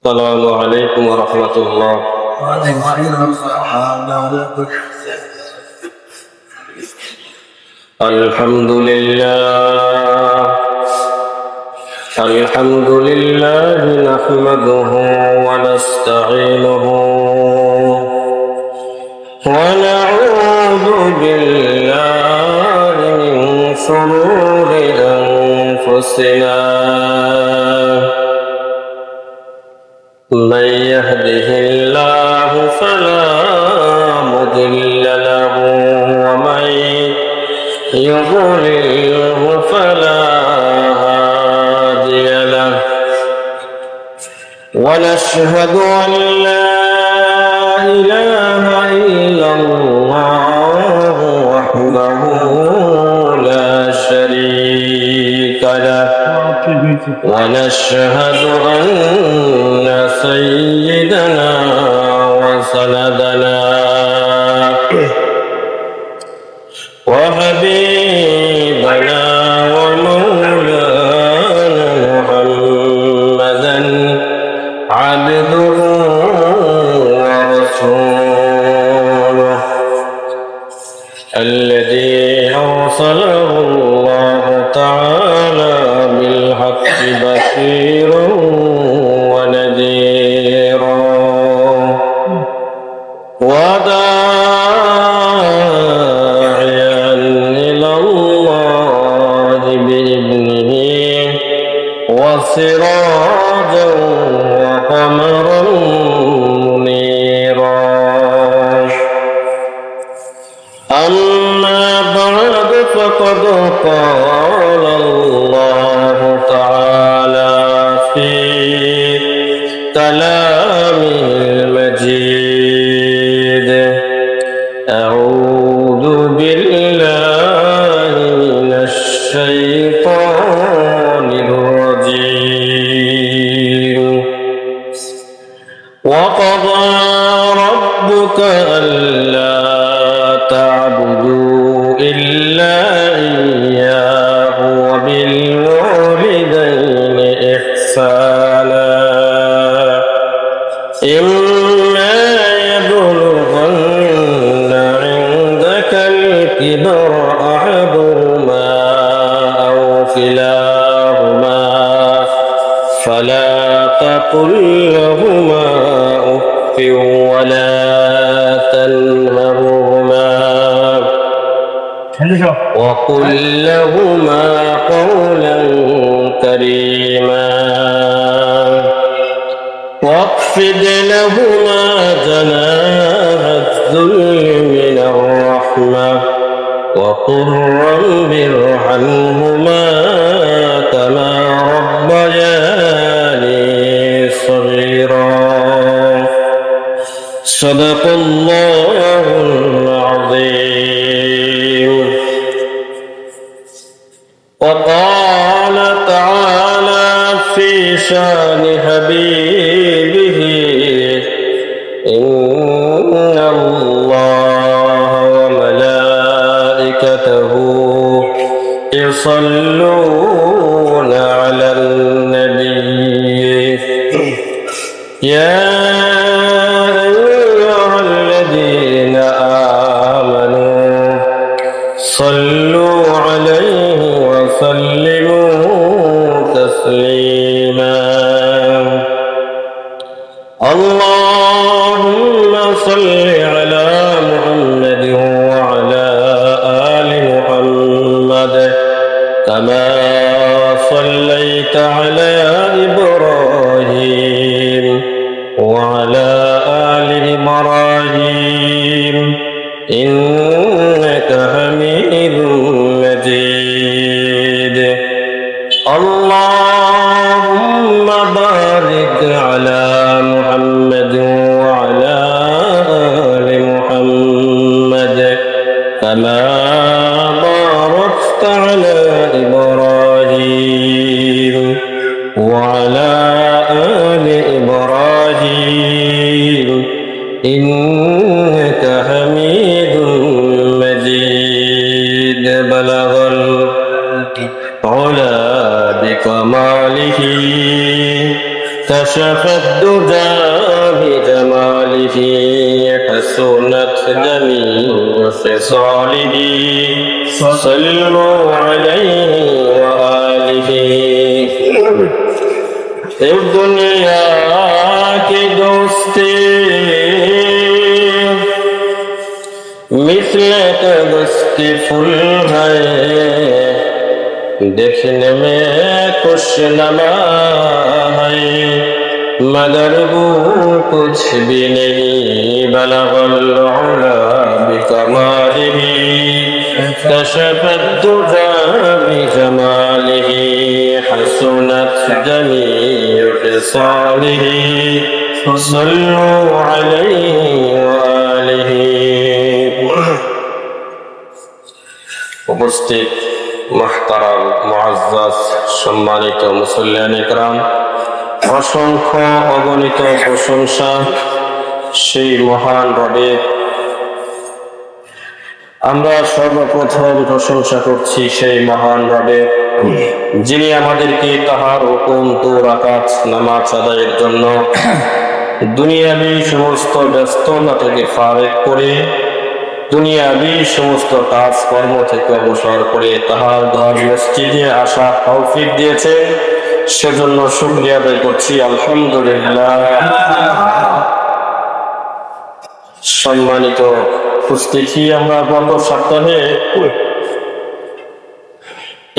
السلام عليكم ورحمة الله. الحمد لله نحمده ونستعينه ونعوذ بالله من شرور أنفسنا من يهده الله فلا مضل له ومن يضلله فلا هادي له ونشهد أن لا إله إلا الله وحده لا شريك له ونشهد أن سيدنا وسندنا وحبيبنا ومولانا محمدا عبده ورسوله الذي أرسله الله تعالى بالحق بشيرا ونذيرا وداعيا إلى الله بإذنه وسراجا وقمرا منيرا أما بعد فقد قال الله تعالى في كلامه المجيد أعوذ بالله من الشيطان الرجيم وقضى ربك ألا تعبدوا إلا إياه وبالوالدين إحسانا إما يبلغن عندك الكبر أحدهما أو كلاهما فلا تقل لهما أف ولا تنهرهما وقل لهما قولا كريما واخفض لهما جناح الذل من الرحمة وقل رب ارحمهما كما ربياني صغيرا صدق الله العظيم. وقال تعالى في شان حبيبه إن الله وملائكته يصلون على النبي يا أيها الذين آمنوا صلوا عليه وسلموا تسليما اللهم صل على محمد وعلى آل محمد كما صليت على إبراهيم وعلى آل إبراهيم إنك حميد مجيد اللهم بارك على محمد وعلى آل محمد كما باركت على إبراهيم وعلى آل إبراهيم إنك حميد مجيد بلغ العلا بكماله كشف الدجى الدجى بجماله حسنت جميع خصاله صلوا عليه وآله इस दुनिया की दोस्ती मिसल दोस्ती फूल है देखने में खुश नमा है मगर वो कुछ भी नहीं बलगल उला बिकमालिही कशफत दुजा बिजमालिही हसनत जमीउ खिसालिही सल्लु अलैहि व आलिहि। उपस्थित मुहतरम मुअज्जज सम्मानित मुसल्लियान इकराम, অসংখ্য অগণিত প্রশংসা সেই মহান রবের। আমরা সর্বপ্রথম প্রশংসা করছি সেই মহান রবের, যিনি আমাদেরকে তাহার হুকুম 2 রাকাত নামাজ আদায়ের জন্য দুনিয়াবি সমস্ত ব্যস্ততা থেকে ফারেক করে, দুনিয়াবি সমস্ত কাজ কর্ম থেকে অবসর করে তাহার ঘর মসজিদে আসা তৌফিক দিয়েছে। সেজন্য শুকরিয়া আদায় করছি, আলহামদুলিল্লাহ। সম্মানিত উপস্থিতি, আমরা গত সপ্তাহে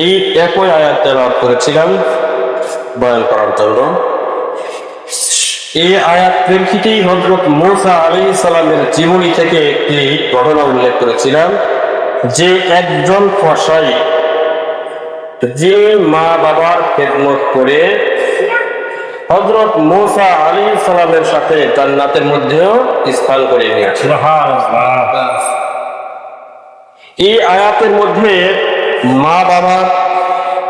এই একই আয়াত তেলাওয়াত করেছিলাম বয়ান করার জন্য। এই আয়াত প্রেক্ষিতেই হযরত মূসা আলাইহিস সালামের জীবনী থেকে একটি ঘটনা উল্লেখ করেছিলাম, যে একজন কসাই যে মা বাবার খেদমত করে হযরত মূসা আলাইহিস সালামের সাথে জান্নাতের মধ্যেও স্থান করে নিয়েছে। সুবহানাল্লাহ। এই আয়াতের মধ্যে মা বাবার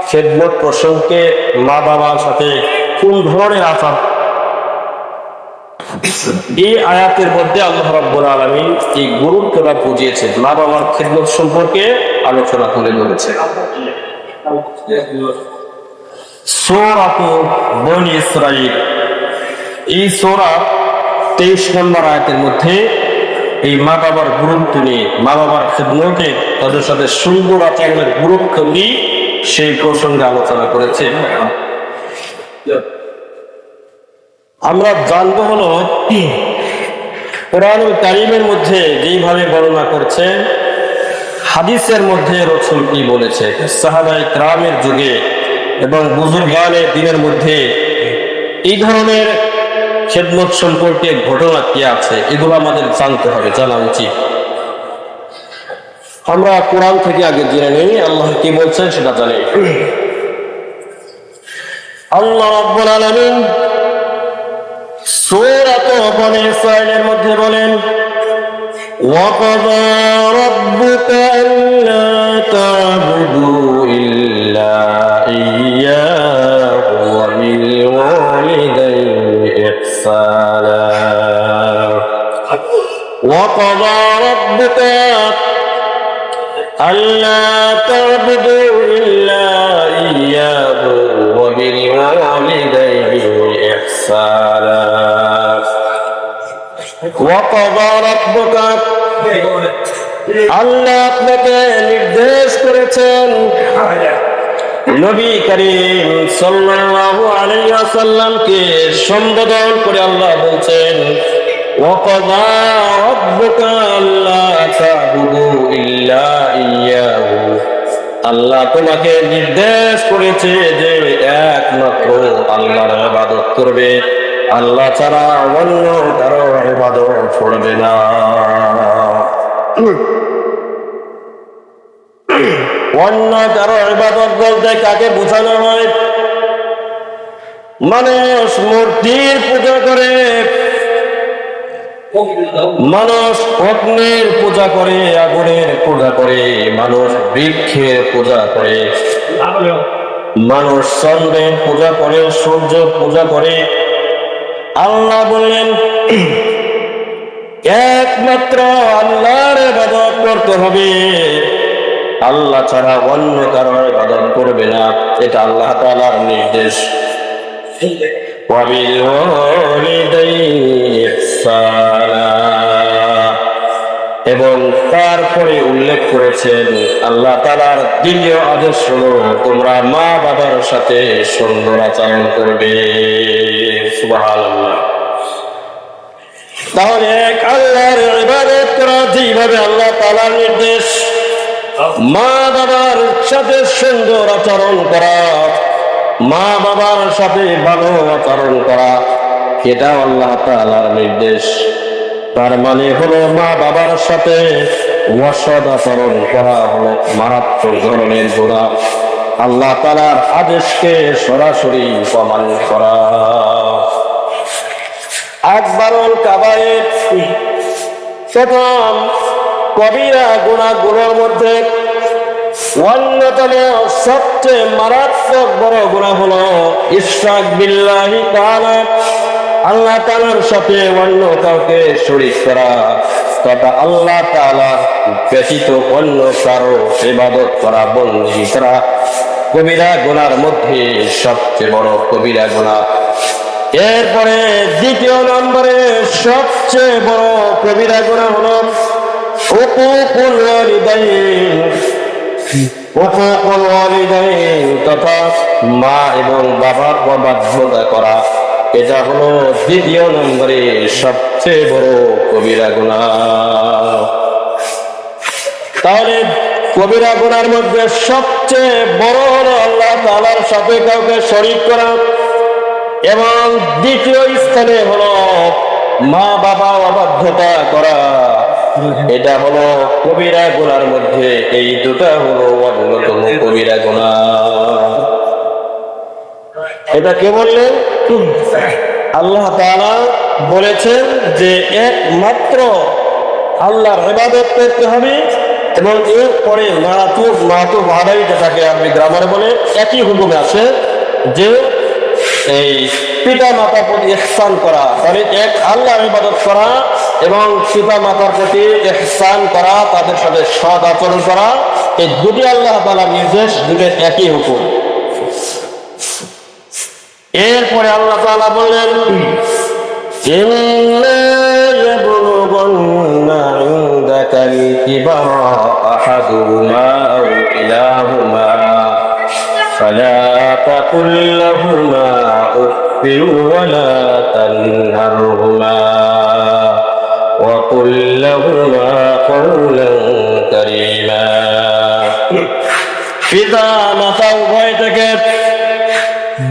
খেদমত প্রসঙ্গে মা বাবার সাথে কোন ধরনের আচরণ, এই আয়াতের মধ্যে আল্লাহ রাব্বুল আলামিন এই গুরুত্বটা বুঝিয়েছে, মা বাবার খেদমত সম্পর্কে আলোচনা করে বলেছে। সূরা বনী ইসরাঈল, এই সূরা 23 নম্বর আয়াতের মধ্যে এই মা বাবার গুরুত্ব নিয়ে, মা বাবার খেদমতে তাদের সাথে সুন্দর আচরণের গুরুত্ব নিয়ে সেই প্রসঙ্গে আলোচনা করেছে। আমরা জানবো হলো কোরআনুল কারীমের মধ্যে যেইভাবে বর্ণনা করছে, হাদিসের মধ্যে রাসূল কি বলেছে, সাহাবায়ে কেরামের যুগে এবং বুজুর্গানে দ্বীনের মধ্যে এই ধরনের খেদমত সম্পর্কে ঘটনা কি আছে, এগুলো আমাদের জানতে হবে, জানা উচিত। আমরা কোরআন থেকে আগে জেনে নেই আল্লাহ কি বলছেন সেটা জানি। আল্লাহ রাব্বুল আলামিন সূরা বনী ইসরাঈলের মধ্যে বলেন, وَقَضَى رَبُّكَ أَلَّا تَعْبُدُوا إِلَّا إِيَّاهُ وَبِالْوَالِدَيْنِ إِحْسَانًا وَقَضَى رَبُّكَ أَلَّا تَعْبُدُوا إِلَّا إِيَّاهُ وَبِالْوَالِدَيْنِ إِحْسَانًا وَقَضَى رَبُّكَ, আল্লাহ আপনাকে নির্দেশ করেছেন। নবী করিম সাল্লাল্লাহু আলাইহি ওয়াসাল্লামকে সম্বোধন করে আল্লাহ বলছেন, وَقَضَى رَبُّكَ أَلَّا تَعْبُدُوا إِلَّا إِيَّاهُ, আল্লাহ তোমাকে নির্দেশ করেছে যে একমাত্র আল্লাহর ইবাদত করবে, আল্লাহ ছাড়া অন্য কারো ইবাদত করবে না। অন্য কারো ইবাদত বলতে কাকে বোঝানো হয়? মানুষ মূর্তির পূজা করে, মানুষ অগ্নির পূজা করে, আগুনের পূজা করে, মানুষ বৃক্ষের পূজা করে, মানুষ চন্দ্রের পূজা করে, সূর্য পূজা করে। আল্লাহ বললেন একমাত্র আল্লাহর ইবাদত করতে হবে, আল্লাহ ছাড়া অন্য কারো ইবাদত করবে না। এটা আল্লাহ তাআলার নির্দেশ। وبالوالدين إحسانا এবং তারপরে উল্লেখ করেছেন আল্লাহ তাআলার দ্বিতীয় আদেশ হলো তোমরা মা বাবার সাথে সুন্দর আচরণ করবে। সুবহানাল্লাহ। তাহলে এক আল্লাহর ইবাদত করা যেভাবে আল্লাহ তাআলার নির্দেশ, মা বাবার সাথে সুন্দর আচরণ করা, মা বাবার সাথে ভালো আচরণ করা, এটা আল্লাহ তাআলার নির্দেশ। তার মানে হলো মা বাবার সাথে অসৎ আচরণ করা হলো মারাত্মক ধরনের গুনাহ। আল্লাহ তাআলার আদেশকে সরাসরি প্রমাণ করা। আকবারুল কাবায়ের, প্রথম কবিরা গুনাহগুলোর মধ্যে অন্যতম সবচেয়ে মারাত্মক বড় গুনাহ হলো ইশরাক বিল্লাহি তাআলা, আল্লাহ তাআলার সাথে অন্য কাউকে শরীক করা তথা আল্লাহ তাআলা ব্যতীত অন্য কারো ইবাদত করা, বন্দী করা কবিরা গুনাহর মধ্যে সবচেয়ে বড় কবিরা গুনাহ। এরপরে দ্বিতীয় নম্বরে সবচেয়ে বড় কবিরা গুনাহ হলো উকুকুল ওয়ালিদাইন, উকুকুল ওয়ালিদাইন তথা মা এবং বাবার অবাধ্যতা করা, এটা হলো দ্বিতীয় নম্বরে সবচেয়ে বড় কবিরা গুনাহ। তাহলে কবিরা গুনাহর মধ্যে সবচেয়ে বড় হলো আল্লাহ তাআলার সাথে কাউকে শরীক করা, এবং দ্বিতীয় স্থানে হলো মা বাবা অবাধ্যতা করা, এটা হলো কবিরা গুনাহর মধ্যে এই দুটা হলো অন্যতম কবিরা গুনাহ। এটা কে বললেন? আল্লাহ তাআলা বলেছেন যে একমাত্র আল্লাহর ইবাদত করতে হবে, এবং এরপরে মাতুব আলাই, যেটাকে আপনি গ্রামারে বলে, একই হুকুমে আছে যে এই পিতা মাতার প্রতি ইহসান করা, তাহলে এক আল্লাহর ইবাদত করা এবং পিতা মাতার প্রতি ইহসান করা, তাদের সাথে সৎ আচরণ করা, এই দুটি আল্লাহ তাআলার নির্দেশ, দুটো একই হুকুম। এরপরে আল্লাহ তাআলা বললেন ইন্না ইয়াবলুগান্না ইনদাকাল কিবারা আহাদুহুমা আও কিলাহুমা ফালা তাকুল লাহুমা উফফিন ওয়ালা তানহারহুমা ওয়া কুল লাহুমা কাওলান কারীমা। পিতা মাতা উভয় থেকে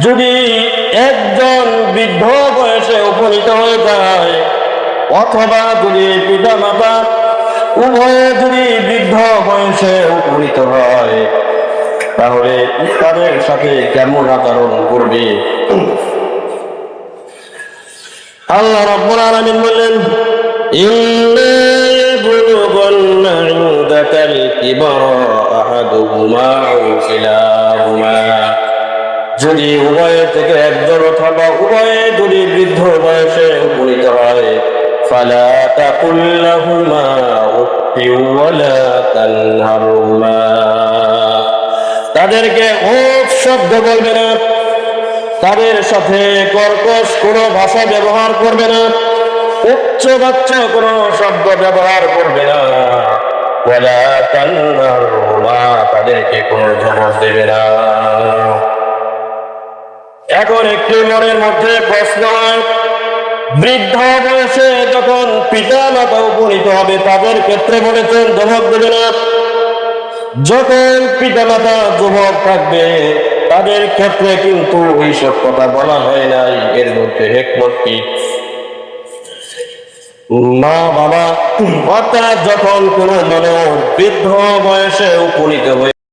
যদি একজন বৃদ্ধ বয়সে উপনীত হয়ে যায়, অথবা যদি পিতা মাতা উভয়ে যদি বৃদ্ধ বয়সে উপনীত হয়, তাহলে তাদের সাথে কেমন আচরণ করবে? আল্লাহ রাব্বুল আলামিন বললেন ইন্না ইয়াবলুগান্না ইনদাকাল কিবারা আহাদুহুমা আও কিলাহুমা, যদি উভয় থেকে একজন অথবা উভয়ে যদি বৃদ্ধ বয়সে উপনীত হয়, ফালা তাকুল লাহুমা উফফিন ওয়ালা তানহারহুমা, তাদেরকে উফ শব্দ বলবে না, তাদের সাথে কর্কশ কোনো ভাষা ব্যবহার করবে না, উচ্চবাচ্য কোনো শব্দ ব্যবহার করবে না, ওয়ালা তানহারহুমা, তাদেরকে কোনো ধমক দেবে না। এখন একটি মনের মধ্যে প্রশ্ন হয়, বৃদ্ধ বয়সে যখন পিতা মাতা উপনীত হবে তাদের ক্ষেত্রে বলেছেন ধমক দেবে না, যখন পিতা মাতা যুবক থাকবে তাদের ক্ষেত্রে কিন্তু এইসব কথা বলা হয় নাই, এর মধ্যে হিকমত কি? মা বাবা অর্থাৎ যখন কোনো মানুষ বৃদ্ধ বয়সে উপনীত হয়ে